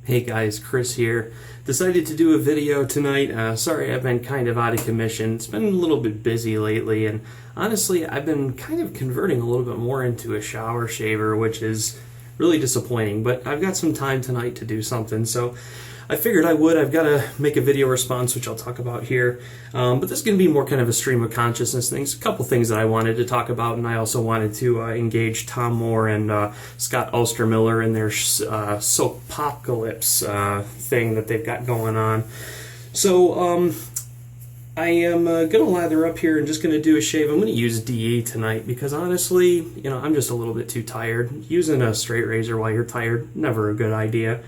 Hey guys, Chris here. Decided to do a video tonight. Sorry I've been kind of out of commission. It's been a little bit busy lately, and honestly I've been kind of converting a little bit more into a shower shaver, which is really disappointing, but I've got some time tonight to do something, so I figured I would. I've got to make a video response, which I'll talk about here, but this is going to be more kind of a stream of consciousness things, a couple things that I wanted to talk about, and I also wanted to engage Tom Moore and Scott Ulstermiller in their Soapocolypse thing that they've got going on. So I am going to lather up here and just going to do a shave. I'm going to use DE tonight because honestly, I'm just a little bit too tired. Using a straight razor while you're tired, never a good idea.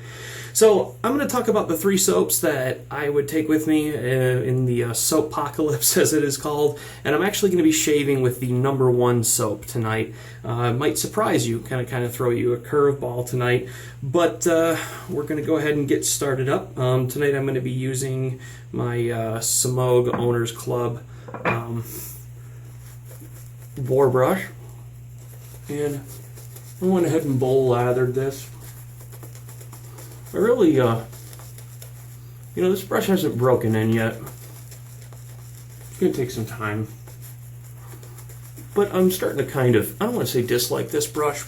So I'm going to talk about the 3 soaps that I would take with me in the Soapocolypse, as it is called, and I'm actually going to be shaving with the #1 soap tonight. It might surprise you, kind of throw you a curveball tonight, but we're going to go ahead and get started up. Tonight I'm going to be using my Samog Owners Club boar brush, and I went ahead and bowl lathered this. I really, this brush hasn't broken in yet. It's going to take some time. But I'm starting to I don't want to say dislike this brush,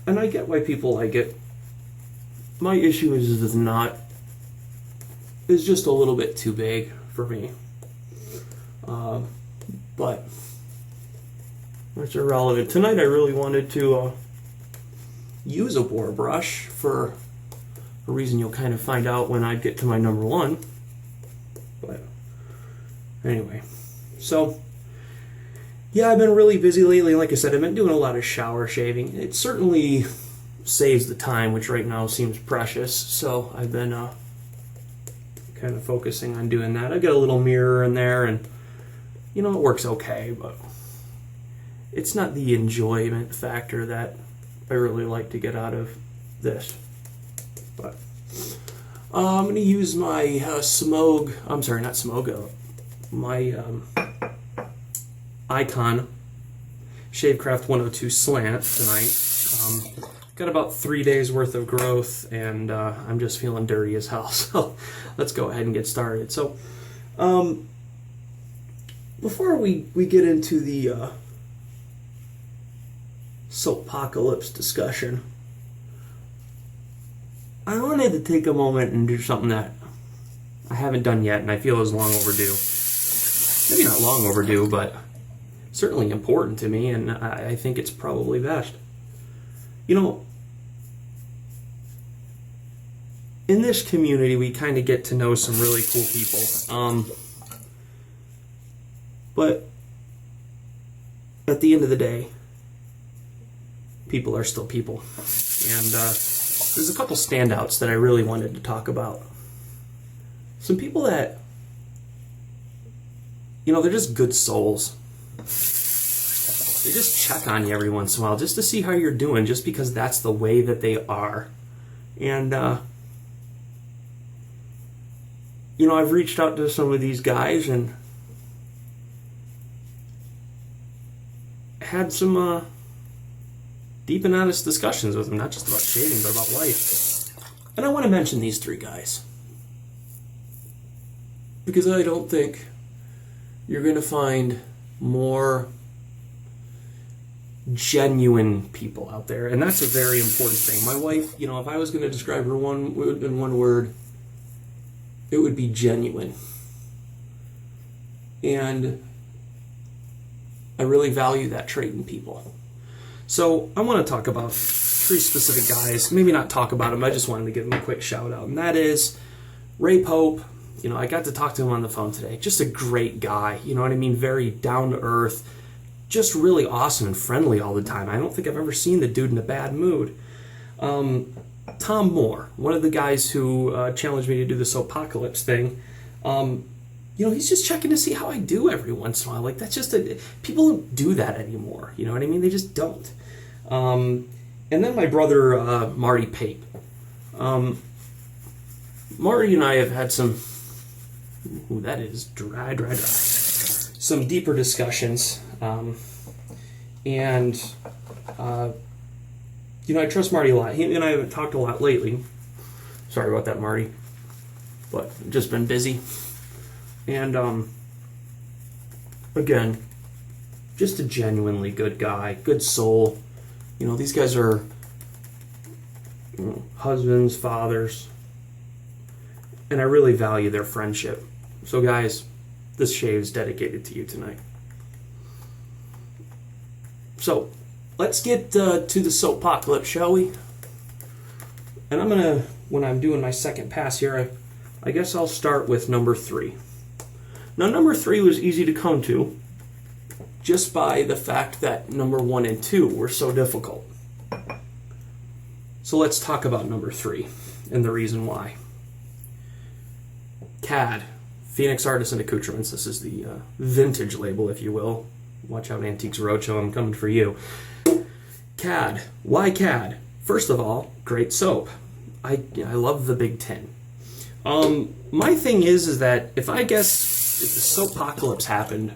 and I get why people like it. My issue is just a little bit too big for me. But that's irrelevant. Tonight I really wanted to use a boar brush for a reason you'll kind of find out when I get to my #1. But anyway, so yeah, I've been really busy lately. Like I said, I've been doing a lot of shower shaving. It certainly saves the time, which right now seems precious. So I've been kind of focusing on doing that. I've got a little mirror in there, and it works okay, but it's not the enjoyment factor that I really like to get out of this. But I'm going to use my my Icon Shavecraft 102 slant tonight. Got about 3 days worth of growth, and I'm just feeling dirty as hell. So let's go ahead and get started. So before we get into the Soapocolypse discussion, I wanted to take a moment and do something that I haven't done yet, and I feel is long overdue. Maybe not long overdue, but certainly important to me, and I think it's probably best. In this community, we kind of get to know some really cool people. But at the end of the day, people are still people. And there's a couple standouts that I really wanted to talk about. Some people that, they're just good souls. They just check on you every once in a while just to see how you're doing, just because that's the way that they are. And, I've reached out to some of these guys and had some deep and honest discussions with them, not just about shaving, but about life. And I want to mention these 3 guys, because I don't think you're going to find more genuine people out there, and that's a very important thing. My wife, if I was going to describe her in one word, it would be genuine. And I really value that trait in people. So I want to talk about 3 specific guys. Maybe not talk about them, I just wanted to give them a quick shout out. And that is Ray Pope. I got to talk to him on the phone today. Just a great guy. You know what I mean? Very down to earth. Just really awesome and friendly all the time. I don't think I've ever seen the dude in a bad mood. Tom Moore, one of the guys who challenged me to do the Soapocolypse thing. He's just checking to see how I do every once in a while. Like, that's just people don't do that anymore. You know what I mean? They just don't. And then my brother, Marty Pape. Marty and I have had some, that is dry. Some deeper discussions. I trust Marty a lot. He and I have talked a lot lately. Sorry about that, Marty. But just been busy. And again, just a genuinely good guy, good soul. You know, these guys are husbands, fathers, and I really value their friendship. So guys, this shave is dedicated to you tonight. So, let's get to the Soapocolypse, shall we? And I'm gonna, when I'm doing my second pass here, I guess I'll start with number 3. Now, number 3 was easy to come to just by the fact that number 1 and 2 were so difficult. So let's talk about number 3 and the reason why. CAD, Phoenix Artisan Accoutrements. This is the vintage label, if you will. Watch out, Antiques Roadshow, I'm coming for you. CAD. Why CAD? First of all, great soap. I love the big tin. My thing is that if the Soapocolypse happened,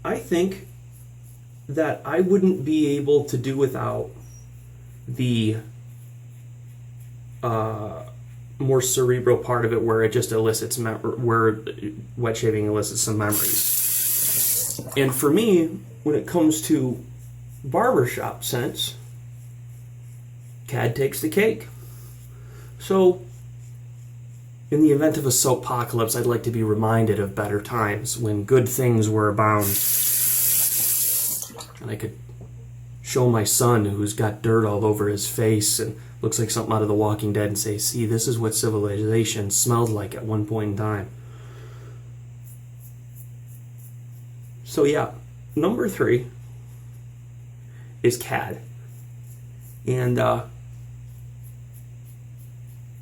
I think that I wouldn't be able to do without the more cerebral part of it, where it just elicits where wet shaving elicits some memories. And for me, when it comes to barbershop scents, CAD takes the cake. So, in the event of a Soapocolypse, I'd like to be reminded of better times when good things were abound. And I could show my son, who's got dirt all over his face and looks like something out of The Walking Dead, and say, see, this is what civilization smelled like at one point in time. So yeah, number 3 is CAD. And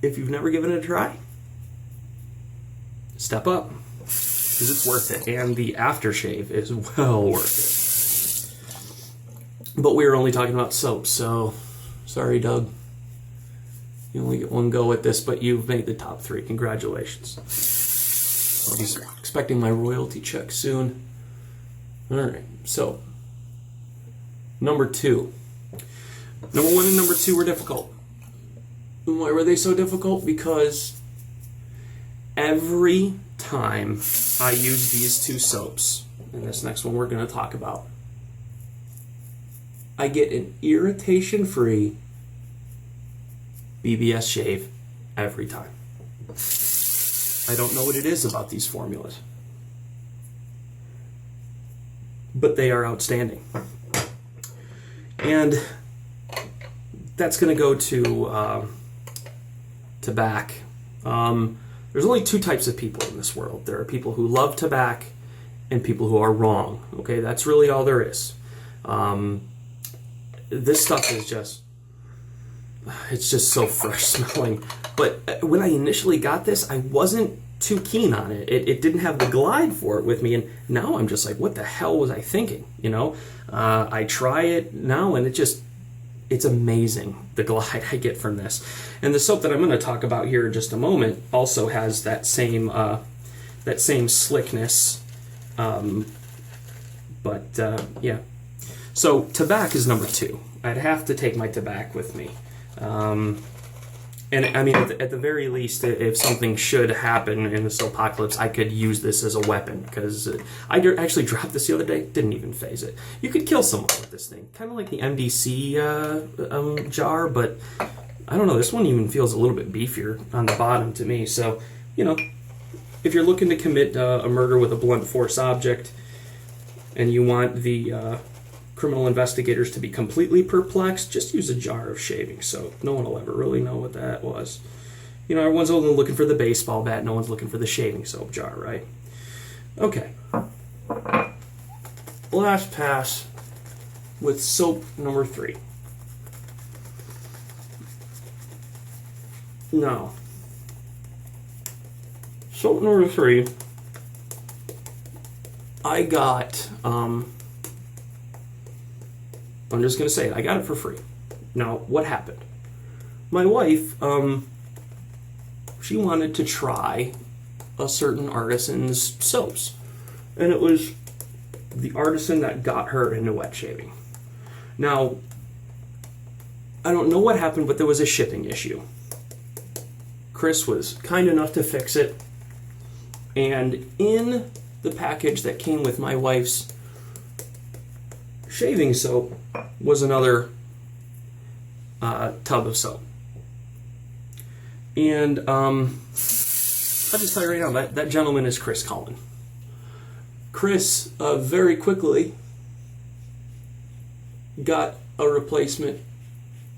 if you've never given it a try, step up, because it's worth it. And the aftershave is well worth it. But we were only talking about soap, so sorry, Doug. You only get one go at this, but you've made the top 3. Congratulations. I'll be expecting my royalty check soon. Alright, so number 2. Number 1 and number 2 were difficult. And why were they so difficult? Because every time I use these 2 soaps, and this next one we're going to talk about, I get an irritation-free BBS shave every time. I don't know what it is about these formulas, but they are outstanding. And that's going to go to tobacco. There's only 2 types of people in this world. There are people who love tobacco and people who are wrong. Okay, that's really all there is. This stuff is just, it's just so fresh smelling. But when I initially got this, I wasn't too keen on it. It didn't have the glide for it with me, and now I'm just like, what the hell was I thinking? You know, I try it now, and it's amazing, the glide I get from this. And the soap that I'm going to talk about here in just a moment also has that same slickness. Yeah. So tobacco is number 2. I'd have to take my tobacco with me. And I mean, at the very least, if something should happen in the Soapocolypse, I could use this as a weapon, because I actually dropped this the other day, didn't even phase it. You could kill someone with this thing, kind of like the MDC jar, but I don't know, this one even feels a little bit beefier on the bottom to me. So, you know, if you're looking to commit a murder with a blunt force object, and you want the criminal investigators to be completely perplexed, just use a jar of shaving soap. No one will ever really know what that was. You know, everyone's only looking for the baseball bat, no one's looking for the shaving soap jar, right? Okay. Last pass with soap number 3. Now, soap number 3, I got, I'm just going to say it. I got it for free. Now, what happened? My wife, she wanted to try a certain artisan's soaps. And it was the artisan that got her into wet shaving. Now, I don't know what happened, but there was a shipping issue. Chris was kind enough to fix it. And in the package that came with my wife's shaving soap was another tub of soap. And I'll just tell you right now, that gentleman is Chris Cullen. Chris very quickly got a replacement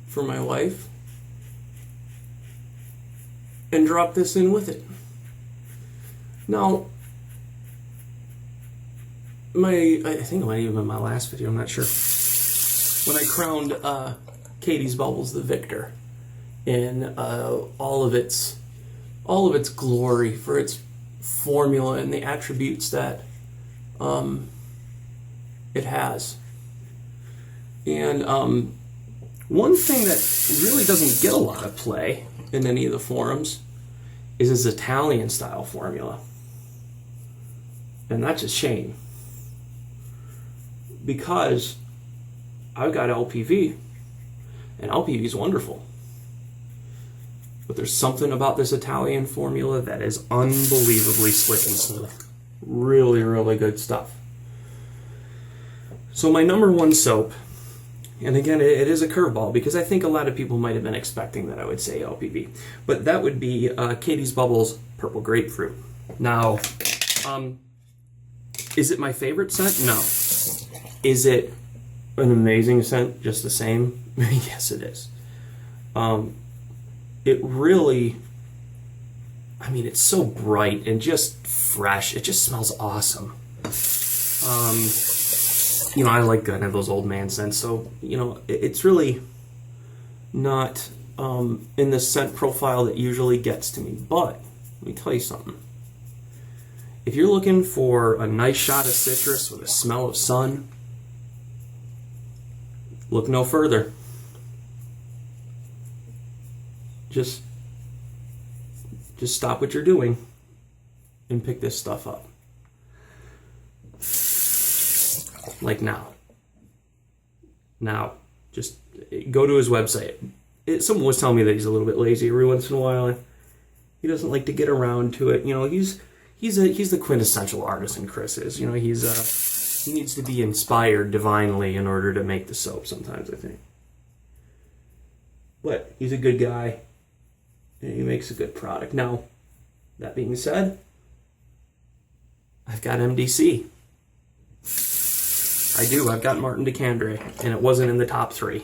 for my wife and dropped this in with it. Now, I think it might even been my last video, I'm not sure, when I crowned Katie's Bubbles the victor in all of its glory for its formula and the attributes that it has. And one thing that really doesn't get a lot of play in any of the forums is his Italian style formula. And that's a shame, because I've got LPV, and LPV is wonderful. But there's something about this Italian formula that is unbelievably slick and smooth. Really, really good stuff. So my number one soap, and again, it is a curveball because I think a lot of people might have been expecting that I would say LPV, but that would be Katie's Bubbles Purple Grapefruit. Now, is it my favorite scent? No. Is it an amazing scent just the same? Yes, it is. It really, I mean, it's so bright and just fresh. It just smells awesome. You know, I like kind of those old man scents, so, you know, it's really not in the scent profile that usually gets to me. But let me tell you something. If you're looking for a nice shot of citrus with a smell of sun, look no further. Just stop what you're doing and pick this stuff up. Like now. Now, just go to his website. Someone was telling me that he's a little bit lazy every once in a while. He doesn't like to get around to it. You know, he's the quintessential artisan, Chris is. You know, he needs to be inspired divinely in order to make the soap sometimes, I think. But he's a good guy, and he makes a good product. Now, that being said, I've got MDC. I do. I've got Martin DeCandre, and it wasn't in the top 3.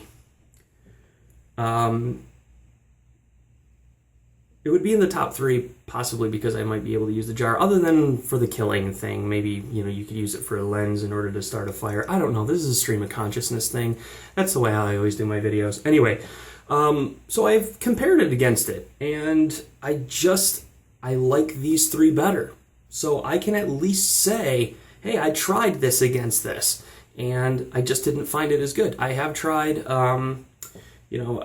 It would be in the top 3 possibly because I might be able to use the jar, other than for the killing thing. Maybe, you know, you could use it for a lens in order to start a fire. I don't know. This is a stream of consciousness thing. That's the way I always do my videos. Anyway, so I've compared it against it, and I like these 3 better. So I can at least say, hey, I tried this against this, and I just didn't find it as good. I have tried, you know,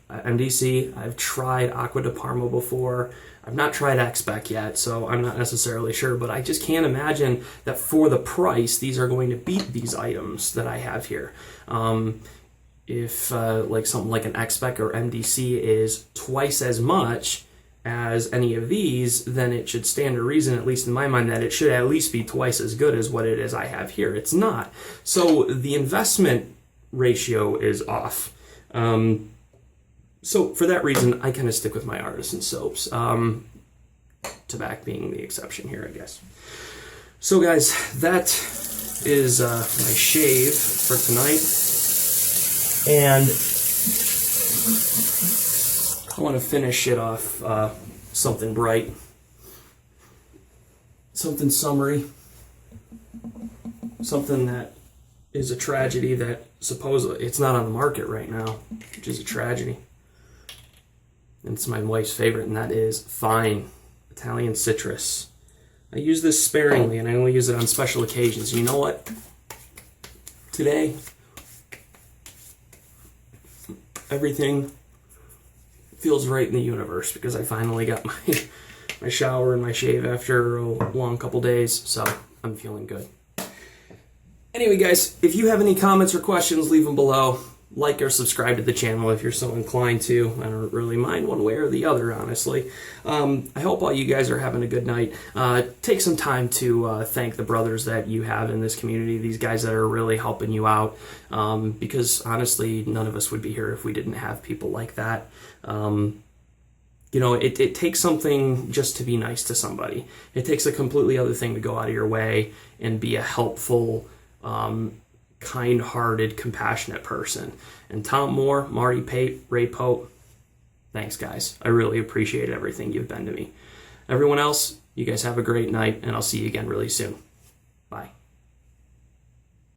MDC, I've tried Acqua di Parma before. I've not tried X-Spec yet, so I'm not necessarily sure, but I just can't imagine that for the price, these are going to beat these items that I have here. If like something like an X-Spec or MDC is twice as much as any of these, then it should stand to reason, at least in my mind, that it should at least be twice as good as what it is I have here. It's not. So the investment ratio is off. So for that reason, I kind of stick with my artisan soaps. Tobacco being the exception here, I guess. So guys, that is my shave for tonight. And I want to finish it off something bright, something summery, something that is a tragedy that supposedly it's not on the market right now, which is a tragedy. And it's my wife's favorite, and that is Fine Italian Citrus. I use this sparingly, and I only use it on special occasions. You know what? Today, everything feels right in the universe because I finally got my shower and my shave after a long couple days, so I'm feeling good. Anyway, guys, if you have any comments or questions, leave them below. like or subscribe to the channel if you're so inclined to. I don't really mind one way or the other, honestly. I hope all you guys are having a good night. Take some time to thank the brothers that you have in this community, these guys that are really helping you out, because honestly, none of us would be here if we didn't have people like that. You know, it takes something just to be nice to somebody. It takes a completely other thing to go out of your way and be a helpful, kind-hearted, compassionate person. And Tom Moore, Marty Pate, Ray Pope, thanks, guys. I really appreciate everything you've been to me. Everyone else, you guys have a great night, and I'll see you again really soon. Bye.